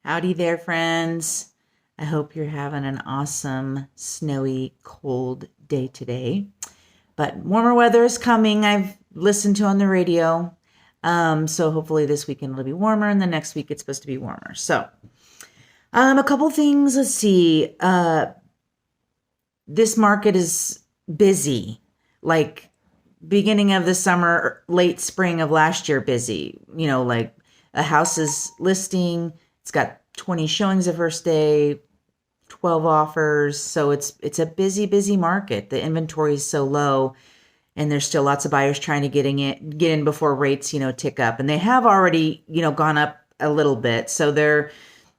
Howdy there, friends. I hope you're having an awesome, snowy, cold day today. But warmer weather is coming. I've listened to on the radio. So hopefully this weekend it'll be warmer, and the next week it's supposed to be warmer. So, a couple things. Let's see. This market is busy. Like beginning of the summer, late spring of last year, busy. Like a house is listing. It's got 20 showings the first day, 12 offers. So it's a busy market. The inventory is so low, and there's still lots of buyers trying to get in before rates, tick up. And they have already, gone up a little bit. So they're,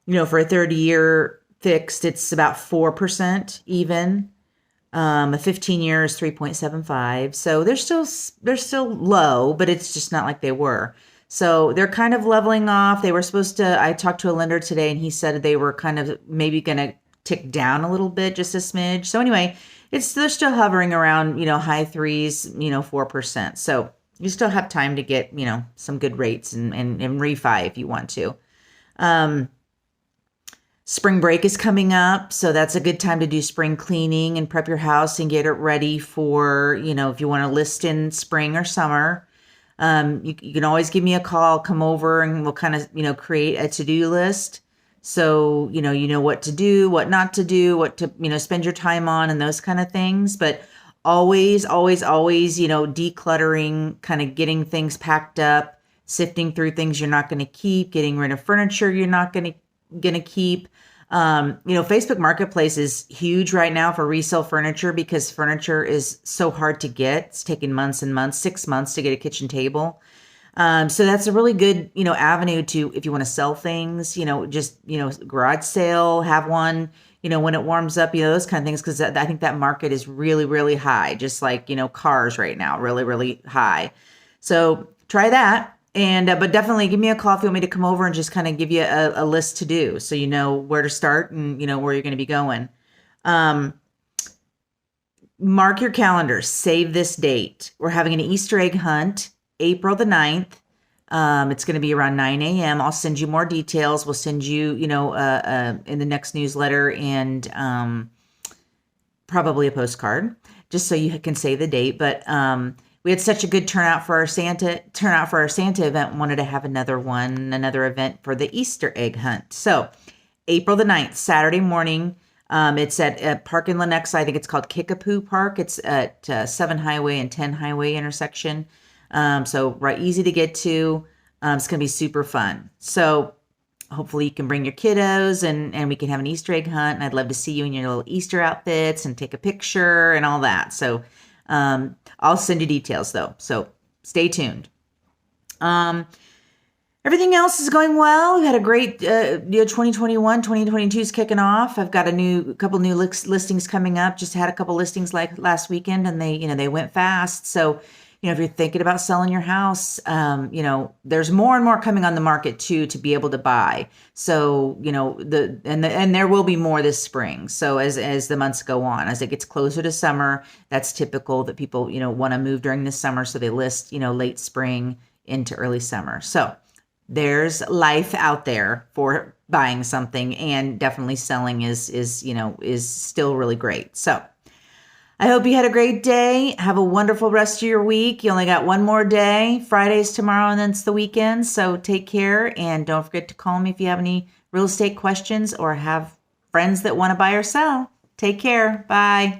for a 30-year fixed, it's about 4% even. A 15-year is 3.75. So they're still low, but it's just not like they were. So they're kind of leveling off. They were supposed to, I talked to a lender today and he said they were kind of maybe going to tick down a little bit, just a smidge. So anyway, they're still hovering around, high threes, 4%. So you still have time to get, some good rates and refi if you want to. Spring break is coming up, so that's a good time to do spring cleaning and prep your house and get it ready for, if you want to list in spring or summer. You can always give me a call, come over, and we'll kind of, create a to-do list. So, you know what to do, what not to do, what to, spend your time on and those kind of things. But always, decluttering, kind of getting things packed up, sifting through things you're not going to keep, getting rid of furniture you're not going to keep. Facebook Marketplace is huge right now for resale furniture because furniture is so hard to get. It's taken months and months, 6 months to get a kitchen table. So that's a really good, avenue to, if you want to sell things, garage sale, have one, when it warms up, those kind of things. Cause I think that market is really, really high, just like, cars right now, really, really high. So try that. And, but definitely give me a call if you want me to come over and just kind of give you a list to do. So you know where to start and where you're going to be going. Mark your calendar, save this date. We're having an Easter egg hunt, April the 9th. It's going to be around 9 a.m. I'll send you more details. We'll send you, in the next newsletter and, probably a postcard just so you can save the date. But, we had such a good turnout for our Santa event. Wanted to have another event for the Easter egg hunt. So April the 9th, Saturday morning. It's at a park in Lenexa. I think it's called Kickapoo Park. It's at 7 Highway and 10 Highway intersection. So right, easy to get to. It's going to be super fun. So hopefully you can bring your kiddos and we can have an Easter egg hunt. And I'd love to see you in your little Easter outfits and take a picture and all that. So I'll send you details though. So stay tuned. Everything else is going well. We had a great, 2021, 2022 is kicking off. I've got a couple new listings coming up. Just had a couple listings like last weekend and they went fast. So, if you're thinking about selling your house, there's more and more coming on the market too, to be able to buy. So, and there will be more this spring. So as the months go on, as it gets closer to summer, that's typical that people, want to move during the summer. So they list, late spring into early summer. So there's life out there for buying something, and definitely selling is still really great. So I hope you had a great day. Have a wonderful rest of your week. You only got one more day. Friday's tomorrow, and then it's the weekend. So take care, and don't forget to call me if you have any real estate questions or have friends that want to buy or sell. Take care. Bye.